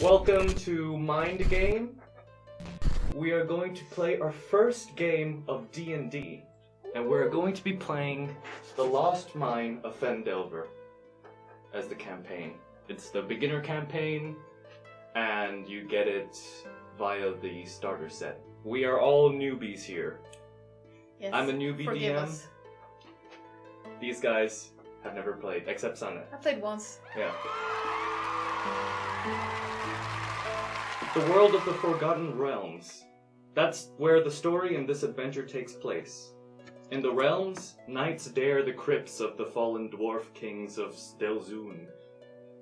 Welcome to Mindgame. We are going to play our first game of D&D, and we're going to be playing the Lost Mine of Phandelver as the campaign. It's the beginner campaign, and you get it via the starter set. We are all newbies here. Yes, I'm a newbie forgive DM. us. These guys have never played, except Sanne. I played once. Yeah. The world of the Forgotten Realms. That's where the story in this adventure takes place. In the realms, knights dare the crypts of the fallen dwarf kings of Stelzun.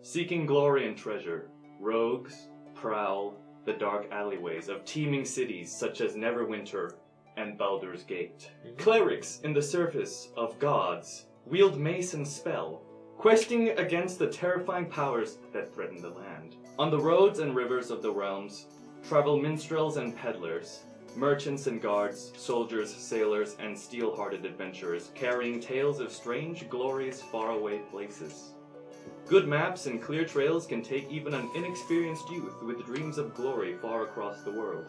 Seeking glory and treasure, rogues prowl the dark alleyways of teeming cities such as Neverwinter and Baldur's Gate. Clerics in the service of gods wield mace and spell, questing against the terrifying powers that threaten the land. On the roads and rivers of the realms travel minstrels and peddlers, merchants and guards, soldiers, sailors, and steel-hearted adventurers, carrying tales of strange, glorious, faraway places. Good maps and clear trails can take even an inexperienced youth with dreams of glory far across the world.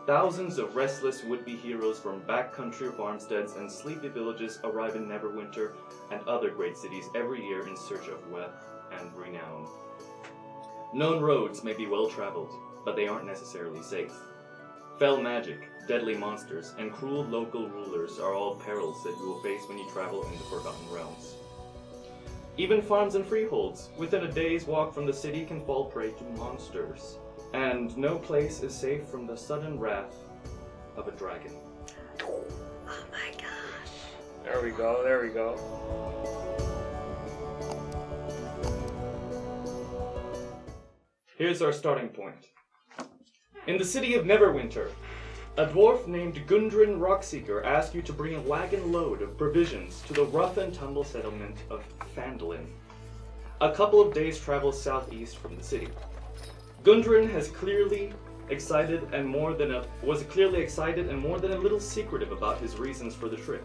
Thousands of restless would-be heroes from backcountry farmsteads and sleepy villages arrive in Neverwinter and other great cities every year in search of wealth and renown. Known roads may be well-traveled, but they aren't necessarily safe. Fell magic, deadly monsters, and cruel local rulers are all perils that you will face when you travel in the Forgotten Realms. Even farms and freeholds within a day's walk from the city can fall prey to monsters. And no place is safe from the sudden wrath of a dragon. Oh my gosh. There we go. Here's our starting point. In the city of Neverwinter, a dwarf named Gundren Rockseeker asked you to bring a wagon load of provisions to the rough-and-tumble settlement of Phandelver, a couple of days' travel southeast from the city. Gundren was clearly excited and more than a little secretive about his reasons for the trip,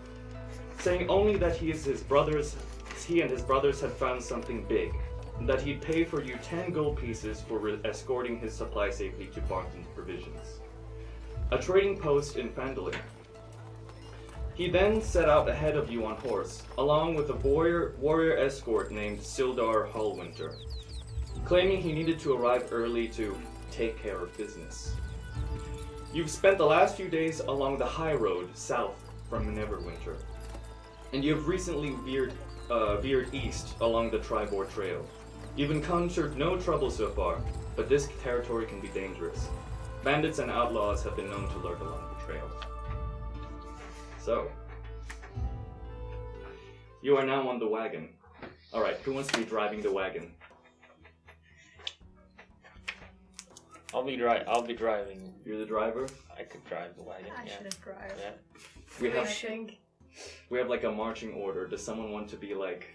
saying only that he and his brothers had found something big, and that he'd pay for you 10 gold pieces for escorting his supply safely to Barton's Provisions, a trading post in Phandelver. He then set out ahead of you on horse, along with a warrior escort named Sildar Hallwinter, claiming he needed to arrive early to take care of business. You've spent the last few days along the high road south from Neverwinter, and you've recently veered east along the Tribord Trail. You've encountered no trouble so far, but this territory can be dangerous. Bandits and outlaws have been known to lurk along the trail. So, you are now on the wagon. Alright, who wants to be driving the wagon? I'll be driving. You're the driver? I could drive the wagon. I shouldn't drive. Yeah. We have like a marching order. Does someone want to be like,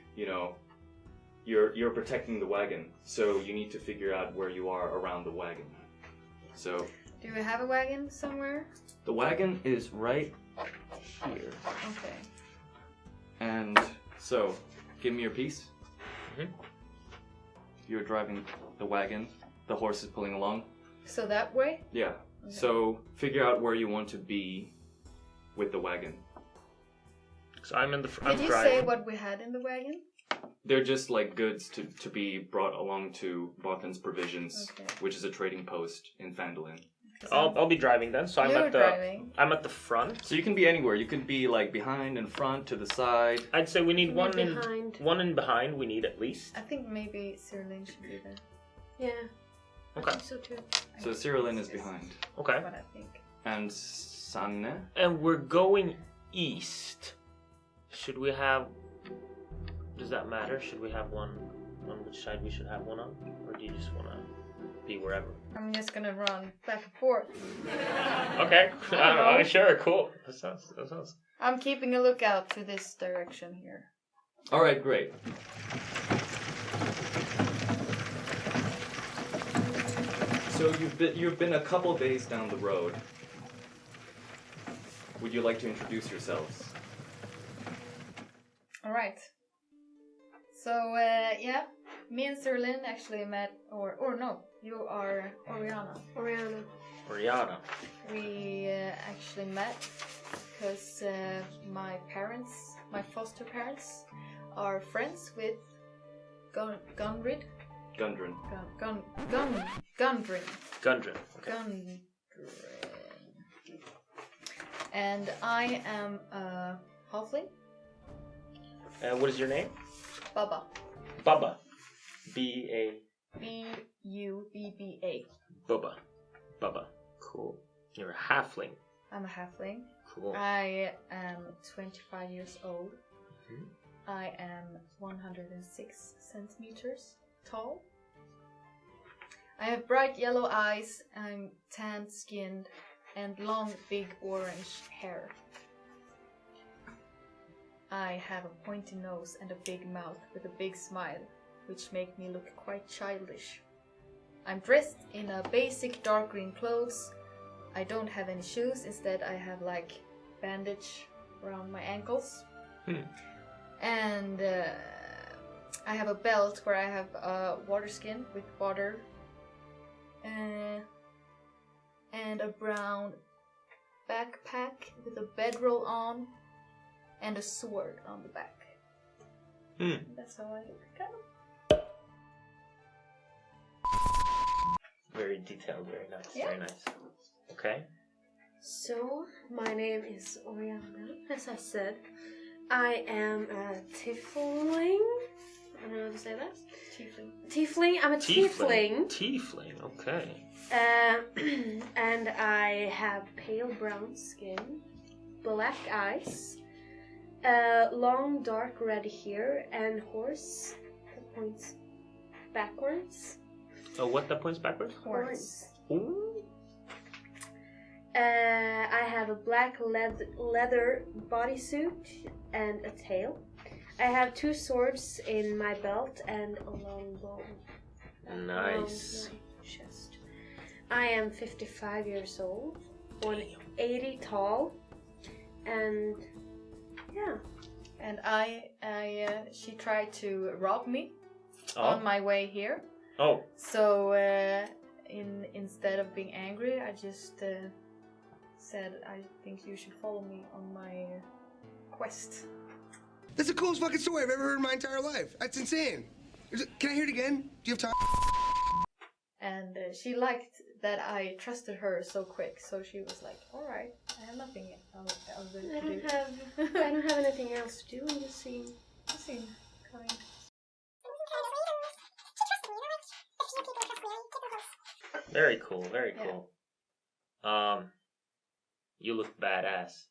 you're protecting the wagon, so you need to figure out where you are around the wagon. So, do we have a wagon somewhere? the wagon is right here. Okay. And so, give me your piece. Mhm. You're driving the wagon. The horse is pulling along. So that way? Yeah. Okay. So, figure out where you want to be with the wagon. So I'm Did you driving. say what we had in the wagon? They're just like goods to be brought along to Barton's Provisions, Okay. which is a trading post in Phandelver. I'll be driving then. So You're driving. I'm at the front. So you can be anywhere. You can be like behind and front, to the side. I'd say we need one behind. one in behind. We need at least. I think maybe Sirilinn should be there. Yeah. Okay. I think so too. So Sirilinn is behind. Okay. What I think. And Sanne? And we're going east. Should we have? Does that matter? Should we have one on which side we should have one on, or do you just want to be wherever? I'm just gonna run back and forth. Okay. I don't know. Sure. Cool. That sounds. I'm keeping a lookout to this direction here. Alright, great. So you've been a couple days down the road. Would you like to introduce yourselves? Alright. So, yeah, me and Sirilinn actually met, or no, You are Oriana. Oriana. We actually met because my foster parents, are friends with Gundrin. Gundren. Gundrin. Gundren. Okay. Gundrin. And I am a halfling. What is your name? Baba. Baba. B-A. B-U-B-B-A. Bubba. Baba. Cool. You're a halfling. I'm a halfling. Cool. I am 25 years old. Mhm. I am 106 centimeters tall. I have bright yellow eyes. I'm tan skinned and long, big orange hair. I have a pointy nose and a big mouth with a big smile, which make me look quite childish. I'm dressed in a basic dark green clothes. I don't have any shoes. Instead, I have like bandage around my ankles. And I have a belt where I have a water skin with water. And a brown backpack with a bedroll on. And a sword on the back. That's how I look, kind of. Very detailed, very nice, Yeah. very nice. Okay. So, my name is Oriana, as I said. I am a tiefling. I don't know how to say that. Tiefling. I'm a tiefling. Tiefling, okay. And I have pale brown skin, black eyes, long dark red hair, and horse that points backwards. Oh, what that points backwards? Horse. Ooh. I have a black leather bodysuit and a tail. I have 2 swords in my belt and a long bow. Nice. Around my chest. I am 55 years old, 180 tall, and yeah. And she tried to rob me Oh. on my way here. Oh. So instead of being angry, I just said, I think you should follow me on my quest. That's the coolest fucking story I've ever heard in my entire life. That's insane. Can I hear it again? Do you have time? And she liked that I trusted her so quick, so she was like, "All right, I have nothing else to do." I don't have anything else to do. I'm just seeing. Kind. Very cool, very cool. You look badass.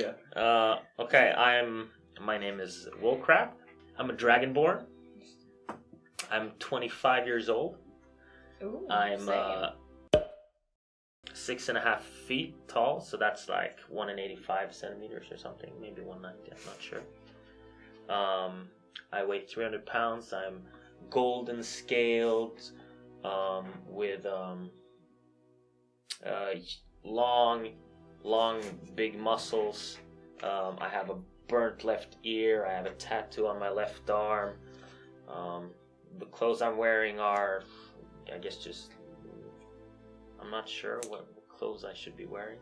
Yeah. Okay, my name is Woolcrap. I'm a dragonborn. I'm 25 years old. Ooh, I'm same. 6.5 feet tall, so that's like 185 centimeters or something, maybe 190, I'm not sure. I weigh 300 pounds. I'm golden scaled, with long, big muscles. I have a burnt left ear. I have a tattoo on my left arm. The clothes I'm wearing are, I guess, just, I'm not sure what clothes I should be wearing.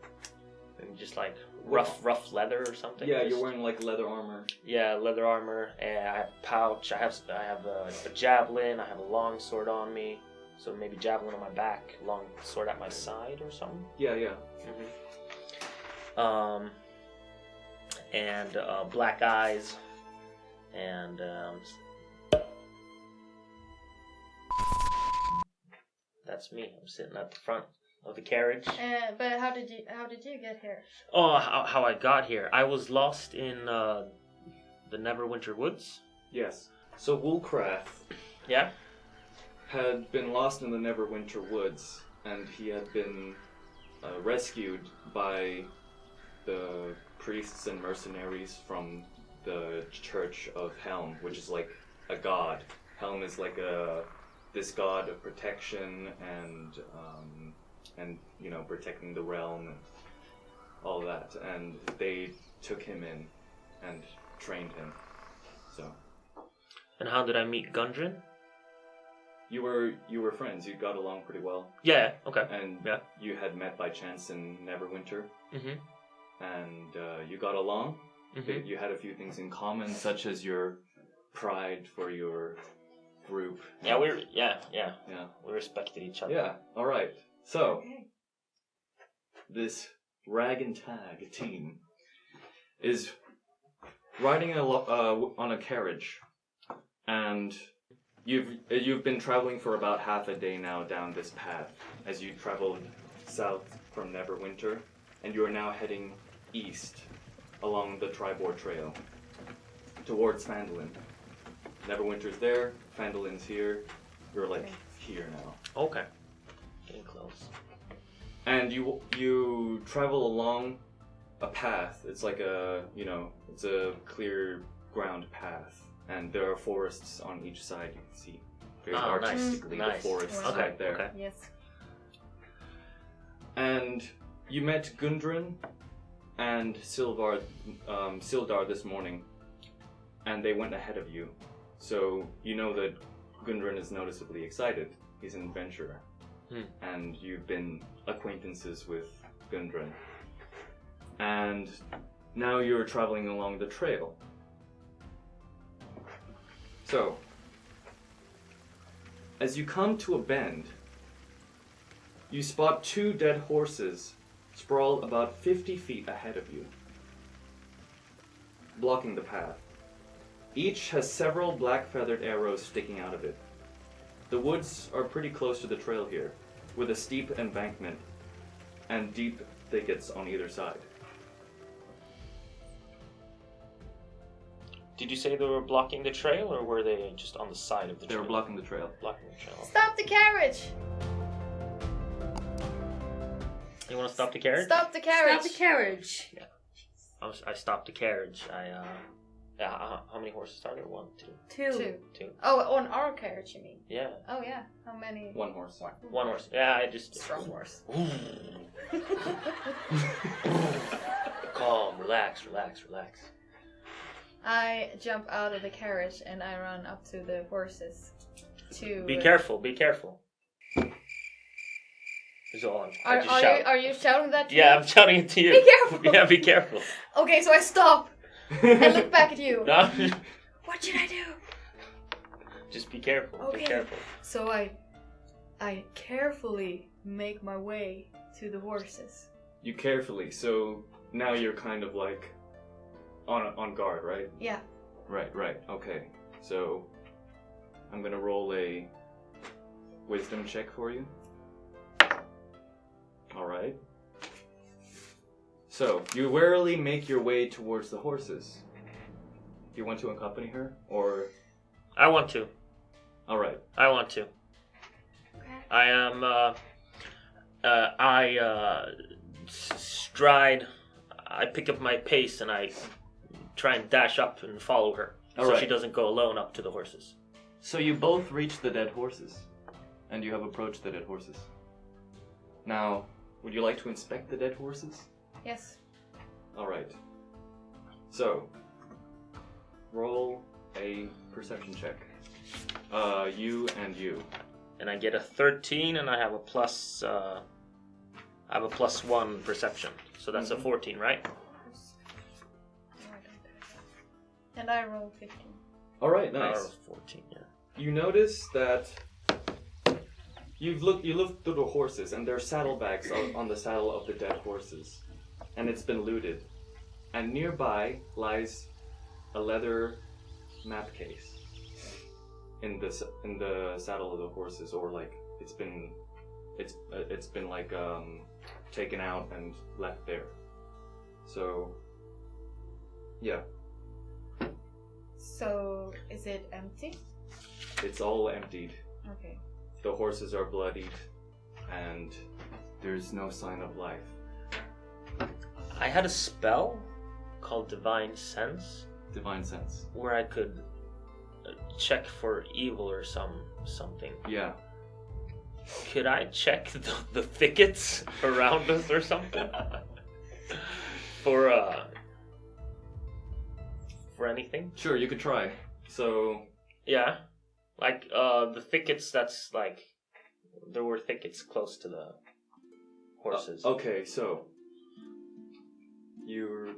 Maybe just like rough leather or something. Yeah, just, you're wearing like leather armor. Yeah, leather armor. And I have a pouch. I have a javelin. I have a long sword on me. So maybe javelin on my back, long sword at my side or something. Yeah. Mm-hmm. And black eyes, and that's me. I'm sitting at the front of the carriage. But how did you get here? Oh, how I got here? I was lost in the Neverwinter Woods. Yes. So Woolcraft Yeah. had been lost in the Neverwinter Woods, and he had been rescued by the priests and mercenaries from the Church of Helm, which is like a god. Helm is like this god of protection and protecting the realm and all that. And they took him in and trained him. So And how did I meet Gundren? You were friends. You got along pretty well. Yeah, okay. And you had met by chance in Neverwinter. Mm-hmm. And you got along. Mm-hmm. You had a few things in common, such as your pride for your group. Yeah, we respected each other. Yeah, alright. So, this rag and tag team is riding on a carriage, and you've been traveling for about half a day now down this path as you traveled south from Neverwinter, and you are now heading east along the Tribord Trail towards Phandelver. Neverwinter's there, Phandeline's here. You're like here now. Okay. Getting close. And you travel along a path. It's like it's a clear ground path, and there are forests on each side. You can see very artistically the forests right there. Okay. Yes. And you met Gundren and Sildar this morning, and they went ahead of you. So you know that Gundren is noticeably excited. He's an adventurer. And you've been acquaintances with Gundren. And now you're traveling along the trail. So, as you come to a bend, you spot 2 dead horses sprawled about 50 feet ahead of you, blocking the path. Each has several black feathered arrows sticking out of it. The woods are pretty close to the trail here, with a steep embankment and deep thickets on either side. Did you say they were blocking the trail, or were they just on the side of the trail? They were blocking the trail. Blocking the trail. Stop the carriage! You want to stop the carriage? Stop the carriage! Stop the carriage. Yeah. I stopped the carriage. How many horses are there? 1, 2? 2. Oh, on our carriage, you mean? Yeah. Oh, yeah. How many? 1 horse. One horse. Yeah, I just... Strong horse. Calm, relax. I jump out of the carriage and I run up to the horses. Be careful. Is all I just shout. Are you shouting that to me? Yeah, I'm shouting it to you. Be careful! Yeah, be careful. Okay, so I stop and look back at you. No. What should I do? Just be careful. Okay. Be careful. So I carefully make my way to the horses. You carefully, so now you're kind of like on guard, right? Yeah. Right, okay. So I'm gonna roll a wisdom check for you. Alright. So, you warily make your way towards the horses. Do you want to accompany her, or...? I want to. Alright. I want to. Okay. I am, stride, I pick up my pace and I try and dash up and follow her. So she doesn't go alone up to the horses. So you both reach the dead horses, and you have approached the dead horses. Now, would you like to inspect the dead horses? Yes. Alright. So, roll a perception check. You and you. And I get a 13 and I have a plus 1 perception. So that's a 14, right? And I roll 15. Alright, I nice. rolled 14, yeah. You notice that you look through the horses, and there are saddlebags on the saddle of the dead horses, and it's been looted. And nearby lies a leather map case in the saddle of the horses, or like it's been like taken out and left there. So yeah. So is it empty? It's all emptied. Okay. The horses are bloodied, and there's no sign of life. I had a spell called Divine Sense. Divine Sense. Where I could check for evil or something. Yeah. Could I check the thickets around us or something? For anything? Sure, you could try. So Yeah. Like, the thickets, that's like... There were thickets close to the horses. Okay, so... Your...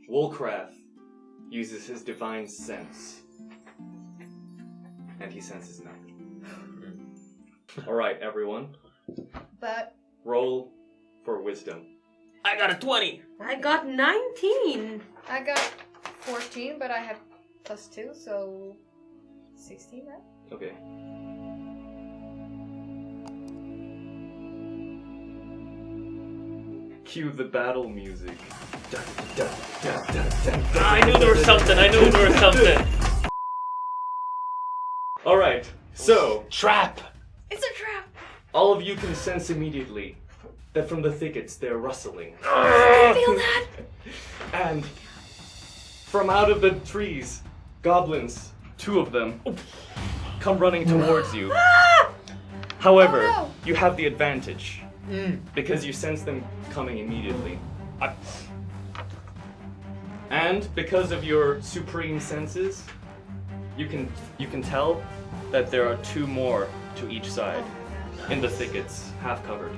Wolcrath uses his divine sense. And he senses nothing. Alright, everyone. But Roll for wisdom. I got a 20! I got 19. I got 14, but I have +2, so 16, right? Okay. Cue the battle music. I knew there was something, Alright, so... Trap! It's a trap! All of you can sense immediately that from the thickets they're rustling. I feel that! And from out of the trees, goblins, 2 of them, come running towards you. However, Oh, no. you have the advantage because you sense them coming immediately. And because of your supreme senses, you can tell that there are 2 more to each side in the thickets, half covered.